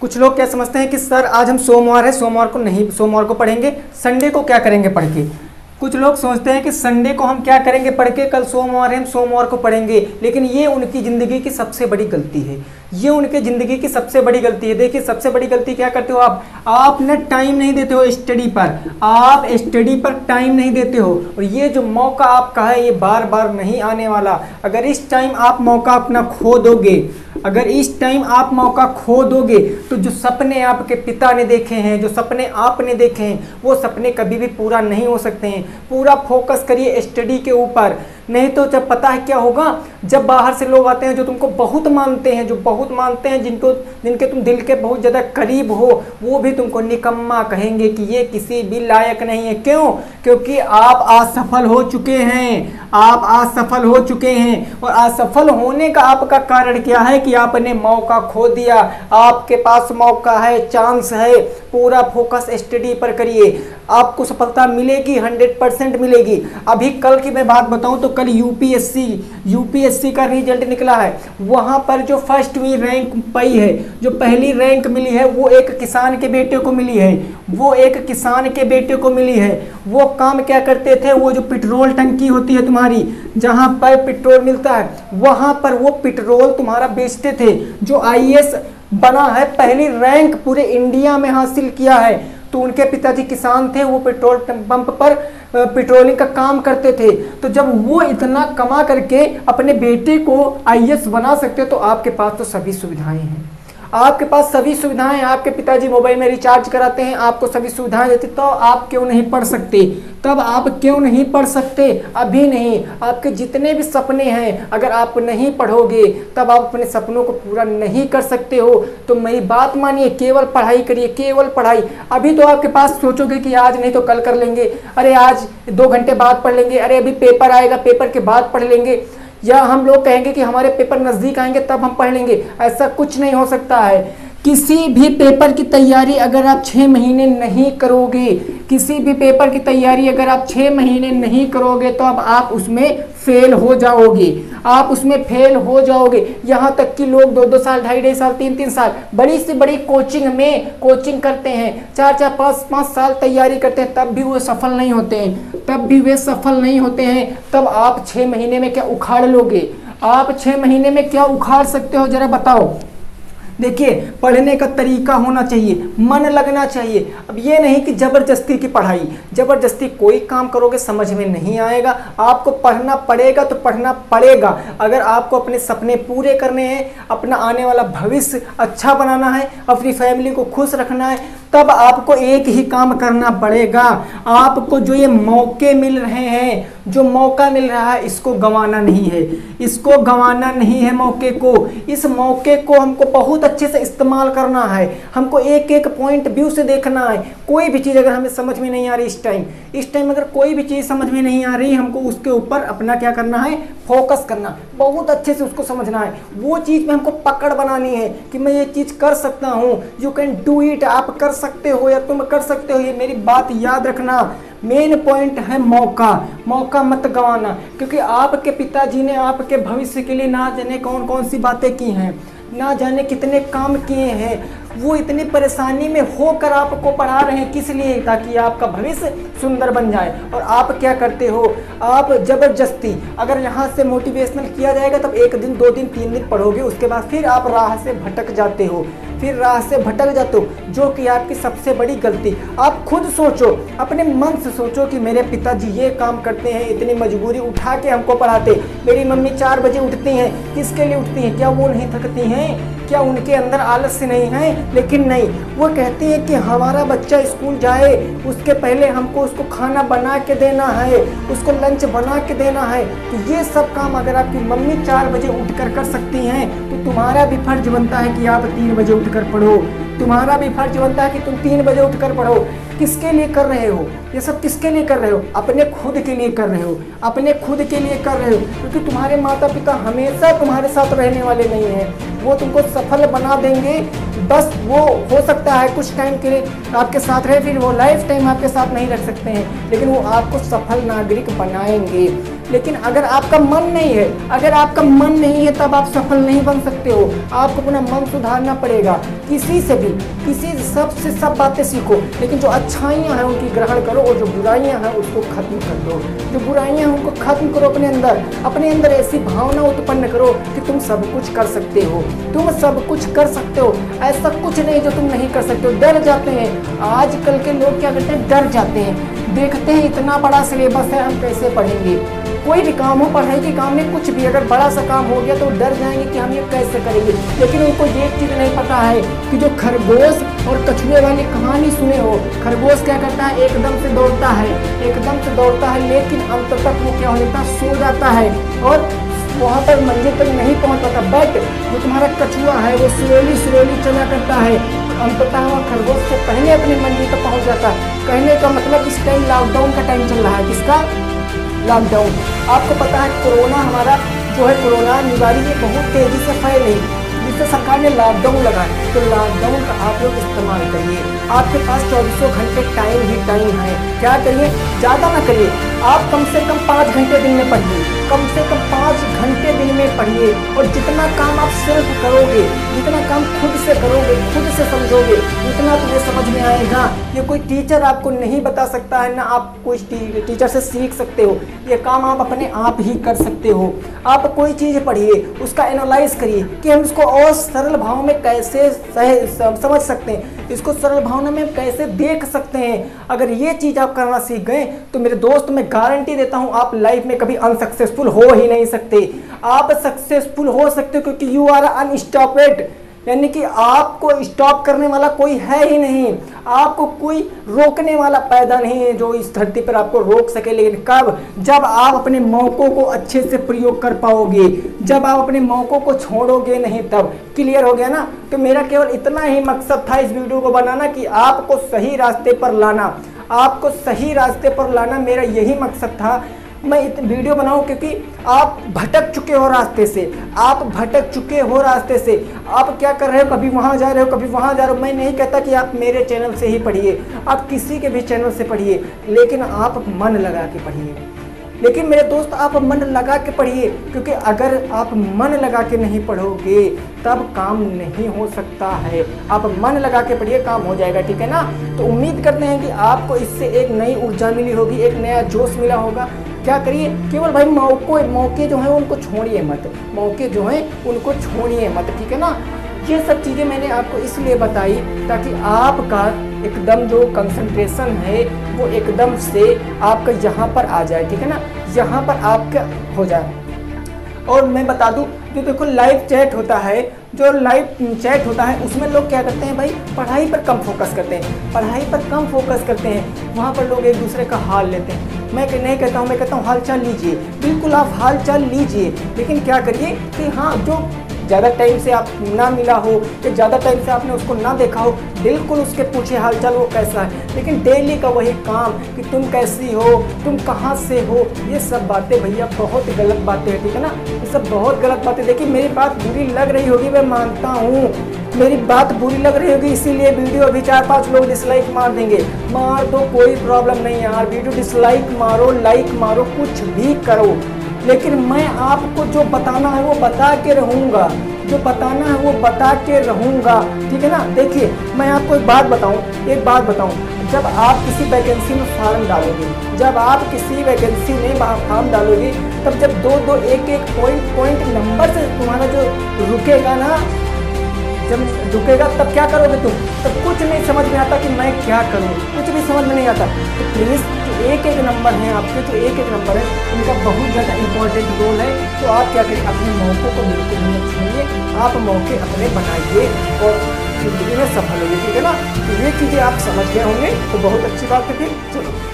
कुछ लोग क्या समझते हैं कि सर आज हम सोमवार है, सोमवार को पढ़ेंगे, संडे को क्या करेंगे पढ़ के। कुछ लोग सोचते हैं कि संडे को हम क्या करेंगे पढ़ के, कल सोमवार है हम सोमवार को पढ़ेंगे। लेकिन ये उनकी ज़िंदगी की सबसे बड़ी गलती है, ये उनके ज़िंदगी की सबसे बड़ी गलती है। देखिए सबसे बड़ी गलती क्या करते हो आप ना टाइम नहीं देते हो स्टडी पर, आप स्टडी पर टाइम नहीं देते हो। और ये जो मौका आपका है ये बार बार नहीं आने वाला। अगर इस टाइम आप मौका अपना खो दोगे, अगर इस टाइम आप मौका खो दोगे तो जो सपने आपके पिता ने देखे हैं, जो सपने आपने देखे हैं, वो सपने कभी भी पूरा नहीं हो सकते हैं। पूरा फोकस करिए स्टडी के ऊपर, नहीं तो जब पता है क्या होगा, जब बाहर से लोग आते हैं जो तुमको बहुत मानते हैं, जो बहुत मानते हैं, जिनके तुम दिल के बहुत ज़्यादा करीब हो, वो भी तुमको निकम्मा कहेंगे कि ये किसी भी लायक नहीं है। क्यों? क्योंकि आप असफल हो चुके हैं, आप असफल हो चुके हैं। और असफल होने का आपका कारण क्या है कि आपने मौका खो दिया। आपके पास मौका है, चांस है, पूरा फोकस स्टडी पर करिए, आपको सफलता मिलेगी, 100% मिलेगी। अभी कल की मैं बात बताऊं तो कल यूपीएससी का रिजल्ट निकला है। वहां पर जो फर्स्टवीं रैंक पाई है, जो पहली रैंक मिली है, वो एक किसान के बेटे को मिली है, वो एक किसान के बेटे को मिली है। वो काम क्या करते थे, वो जो पेट्रोल टंकी होती है तुम्हारी, जहां पर पेट्रोल मिलता है, वहां पर वो पेट्रोल तुम्हारा बेचते थे। जो आईएएस बना है, पहली रैंक पूरे इंडिया में हासिल किया है, तो उनके पिताजी किसान थे, वो पेट्रोल पंप पर पेट्रोलिंग का काम करते थे। तो जब वो इतना कमा करके अपने बेटे को आईएएस बना सकते तो आपके पास तो सभी सुविधाएं हैं, आपके पास सभी सुविधाएं, आपके पिताजी मोबाइल में रिचार्ज कराते हैं, आपको सभी सुविधाएं देते, तो आप क्यों नहीं पढ़ सकते? तब आप क्यों नहीं पढ़ सकते? अभी नहीं। आपके जितने भी सपने हैं, अगर आप नहीं पढ़ोगे तब आप अपने सपनों को पूरा नहीं कर सकते हो। तो मेरी बात मानिए, केवल पढ़ाई करिए, केवल पढ़ाई। अभी तो आपके पास सोचोगे कि आज नहीं तो कल कर लेंगे, अरे आज 2 घंटे बाद पढ़ लेंगे, अरे अभी पेपर आएगा, पेपर के बाद पढ़ लेंगे, या हम लोग कहेंगे कि हमारे पेपर नज़दीक आएंगे तब हम पढ़ लेंगे। ऐसा कुछ नहीं हो सकता है। किसी भी पेपर की तैयारी अगर आप 6 महीने नहीं करोगे, किसी भी पेपर की तैयारी अगर आप 6 महीने नहीं करोगे तो अब आप उसमें फेल हो जाओगे, आप उसमें फेल हो जाओगे। यहाँ तक कि लोग 2-2 साल, 2.5 साल, 3-3 साल बड़ी से बड़ी कोचिंग करते हैं, 4-4, 5-5 साल तैयारी करते हैं, तब भी वो सफल नहीं होते हैं, तब भी वे सफल नहीं होते हैं। तब आप 6 महीने में क्या उखाड़ लोगे? आप 6 महीने में क्या उखाड़ सकते हो, जरा बताओ। देखिए, पढ़ने का तरीका होना चाहिए, मन लगना चाहिए। अब ये नहीं कि ज़बरदस्ती की पढ़ाई, ज़बरदस्ती कोई काम करोगे समझ में नहीं आएगा। आपको पढ़ना पड़ेगा तो पढ़ना पड़ेगा। अगर आपको अपने सपने पूरे करने हैं, अपना आने वाला भविष्य अच्छा बनाना है, अपनी फैमिली को खुश रखना है, तब आपको एक ही काम करना पड़ेगा। आपको जो ये मौके मिल रहे हैं, जो मौका मिल रहा है, इसको गंवाना नहीं है, इसको गंवाना नहीं है मौके को। इस मौके को हमको बहुत अच्छे से इस्तेमाल करना है, हमको एक एक पॉइंट व्यू से देखना है। कोई भी चीज़ अगर हमें समझ में नहीं आ रही इस टाइम अगर कोई भी चीज़ समझ में नहीं आ रही, हमको उसके ऊपर अपना क्या करना है, फोकस करना, बहुत अच्छे से उसको समझना है। वो चीज़ में हमको पकड़ बनानी है कि मैं ये चीज़ कर सकता हूँ, यू कैन डू इट, आप कर सकते हो या तुम कर सकते हो। ये मेरी बात याद रखना। मेन पॉइंट है मौका मत गंवाना, क्योंकि आपके पिताजी ने आपके भविष्य के लिए ना जाने कौन कौन सी बातें की हैं, ना जाने कितने काम किए हैं। वो इतनी परेशानी में होकर आपको पढ़ा रहे हैं, किस लिए? ताकि आपका भविष्य सुंदर बन जाए। और आप क्या करते हो, आप ज़बरदस्ती अगर यहाँ से मोटिवेशनल किया जाएगा तब 1 दिन 2 दिन 3 दिन पढ़ोगे, उसके बाद फिर आप राह से भटक जाते हो, जो कि आपकी सबसे बड़ी गलती। आप खुद सोचो, अपने मन से सोचो कि मेरे पिताजी ये काम करते हैं, इतनी मजबूरी उठा के हमको पढ़ाते। मेरी मम्मी 4 बजे उठती हैं, किसके लिए उठती हैं? क्या वो नहीं थकती हैं? क्या उनके अंदर आलस्य नहीं है? लेकिन नहीं, वो कहती है कि हमारा बच्चा स्कूल जाए उसके पहले हमको उसको खाना बना के देना है, उसको लंच बना के देना है। तो ये सब काम अगर आपकी मम्मी 4 बजे उठकर कर सकती हैं तो तुम्हारा भी फर्ज बनता है कि आप 3 बजे उठकर पढ़ो, तुम्हारा भी फर्ज बनता है कि तुम 3 बजे उठकर पढ़ो। किसके लिए कर रहे हो ये सब? किसके लिए कर रहे हो? अपने खुद के लिए कर रहे हो, अपने खुद के लिए कर रहे हो, क्योंकि तुम्हारे माता पिता हमेशा तुम्हारे साथ रहने वाले नहीं हैं। वो तुमको सफल बना देंगे, बस वो हो सकता है कुछ टाइम के लिए आपके साथ रहे, फिर वो लाइफ टाइम आपके साथ नहीं रख सकते हैं, लेकिन वो आपको सफल नागरिक बनाएंगे। लेकिन अगर आपका मन नहीं है, अगर आपका मन नहीं है तब आप सफल नहीं बन सकते हो। आपको अपना मन सुधारना पड़ेगा। किसी से भी, किसी सबसे सब बातें सीखो, लेकिन जो अच्छाइयाँ हैं उनकी ग्रहण करो और जो बुराइयाँ हैं उसको खत्म कर दो। जो बुराइयाँ हैं उनको खत्म करो अपने अंदर ऐसी भावना उत्पन्न करो कि तुम सब कुछ कर सकते हो, तुम सब कुछ कर सकते हो। ऐसा कुछ नहीं जो तुम नहीं कर सकते हो। डर जाते हैं आजकल के लोग, क्या करते हैं, डर जाते हैं। देखते हैं इतना बड़ा सिलेबस है, हम कैसे पढ़ेंगे। कोई भी काम हो, पढ़ाई के काम में कुछ भी अगर बड़ा सा काम हो गया तो डर जाएंगे कि हम ये कैसे करेंगे। लेकिन उनको ये चीज़ नहीं पता है कि जो खरगोश और कछुए वाली कहानी सुने हो, खरगोश क्या करता है, एकदम से दौड़ता है, एकदम से दौड़ता है, लेकिन अंत तक वो क्या हो जाता है, सो जाता है और वहाँ पर मंजिल तक नहीं पहुँच पाता। बट जो तुम्हारा कछुआ है वो स्लोली चला करता है, अंततः वह खरगोश से पहले अपनी मंजिल तक पहुँच जाता है। कहने का मतलब इस टाइम लॉकडाउन का टाइम चल रहा है। किसका? लॉकडाउन। आपको पता है कोरोना हमारा जो है, कोरोना बीमारी ये बहुत तेज़ी से फैल रही, जिससे सरकार ने लॉकडाउन लगाया। तो लॉकडाउन का आप लोग इस्तेमाल करिए। आपके पास 24 घंटे टाइम है। क्या करिए? ज़्यादा ना करिए, आप कम से कम 5 घंटे दिन में पढ़िए, कम से कम 5 घंटे दिन में पढ़िए। और जितना काम आप सेल्फ करोगे, जितना काम खुद से करोगे, खुद से समझोगे, उतना तुम्हें समझ में आएगा। ये कोई टीचर आपको नहीं बता सकता है, ना आप कोई टीचर से सीख सकते हो। ये काम आप अपने आप ही कर सकते हो। आप कोई चीज़ पढ़िए, उसका एनालाइज करिए कि हम इसको और सरल भाव में कैसे समझ सकते हैं, इसको सरल भावना में कैसे देख सकते हैं। अगर ये चीज़ आप करना सीख गए तो मेरे दोस्त, मैं गारंटी देता हूँ आप लाइफ में कभी अनसक्सेसफुल हो ही नहीं सकते। आप सक्सेसफुल हो सकते हो क्योंकि यू आर अनस्टॉपेड, यानी कि आपको स्टॉप करने वाला कोई है ही नहीं, आपको कोई रोकने वाला पैदा नहीं है जो इस धरती पर आपको रोक सके। लेकिन कब? जब आप अपने मौक़ों को अच्छे से प्रयोग कर पाओगे, जब आप अपने मौक़ों को छोड़ोगे नहीं तब। क्लियर हो गया ना? तो मेरा केवल इतना ही मकसद था इस वीडियो को बनाना कि आपको सही रास्ते पर लाना, आपको सही रास्ते पर लाना, मेरा यही मकसद था। मैं वीडियो बनाऊं क्योंकि आप भटक चुके हो रास्ते से, आप भटक चुके हो रास्ते से। आप क्या कर रहे हो, कभी वहाँ जा रहे हो, कभी वहाँ जा रहे हो। मैं नहीं कहता कि आप मेरे चैनल से ही पढ़िए, आप किसी के भी चैनल से पढ़िए, लेकिन आप मन लगा के पढ़िए। लेकिन मेरे दोस्त, आप मन लगा के पढ़िए, क्योंकि अगर आप मन लगा के नहीं पढ़ोगे तब काम नहीं हो सकता है। आप मन लगा के पढ़िए, काम हो जाएगा। ठीक है ना? तो उम्मीद करते हैं कि आपको इससे एक नई ऊर्जा मिली होगी, एक नया जोश मिला होगा। क्या करिए? केवल भाई मौके जो हैं उनको छोड़िए मत, मौके जो हैं उनको छोड़िए मत। ठीक है ना? ये सब चीज़ें मैंने आपको इसलिए बताई ताकि आपका एकदम जो कंसंट्रेशन है वो एकदम से आपका यहाँ पर आ जाए। ठीक है ना? यहाँ पर आपका हो जाए। और मैं बता दूं, जो देखो लाइव चैट होता है, जो लाइव चैट होता है उसमें लोग क्या करते हैं भाई, पढ़ाई पर कम फोकस करते हैं, पढ़ाई पर कम फोकस करते हैं। वहाँ पर लोग एक दूसरे का हाल लेते हैं। मैं नहीं कहता हूँ, मैं कहता हूँ हाल चाल लीजिए, बिल्कुल आप हाल चाल लीजिए, लेकिन क्या करिए कि हाँ, जो ज़्यादा टाइम से आप ना मिला हो या ज़्यादा टाइम से आपने उसको ना देखा हो, बिल्कुल उसके पूछे हाल चाल वो कैसा है। लेकिन डेली का वही काम कि तुम कैसी हो, तुम कहाँ से हो, ये सब बातें भैया बहुत गलत बातें हैं। ठीक है ना? ये सब बहुत गलत बातें। देखिए मेरी बात बुरी लग रही होगी, मैं मानता हूँ मेरी बात बुरी लग रही होगी, इसीलिए वीडियो अभी 4-5 लोग डिसलाइक मार देंगे। मार दो, कोई प्रॉब्लम नहीं यार, वीडियो डिसलाइक मारो, लाइक मारो, कुछ भी करो, लेकिन मैं आपको जो बताना है वो बता के रहूँगा, जो बताना है वो बता के रहूँगा। ठीक है ना? देखिए मैं आपको एक बात बताऊँ, जब आप किसी वैकेंसी में फॉर्म डालोगे, जब आप किसी वैकेंसी में फॉर्म डालोगे, तब जब 2-2, 1-1 पॉइंट नंबर से तुम्हारा जो रुकेगा ना, जब रुकेगा तब क्या करोगे तुम? तब कुछ नहीं समझ में आता कि मैं क्या करूँ, कुछ भी समझ में नहीं आता। तो प्लीज़ जो 1-1 नंबर हैं आपके, जो 1-1 नंबर है उनका बहुत ज़्यादा इंपॉर्टेंट रोल है। तो आप क्या करिए, अपने मौक़ों को बिल्कुल नहीं छोड़िए, आप मौके अपने बनाइए और ज़िंदगी में सफल होइए। ठीक है ना? तो ये चीज़ें आप समझ गए होंगे तो बहुत अच्छी बात है। फिर चलो।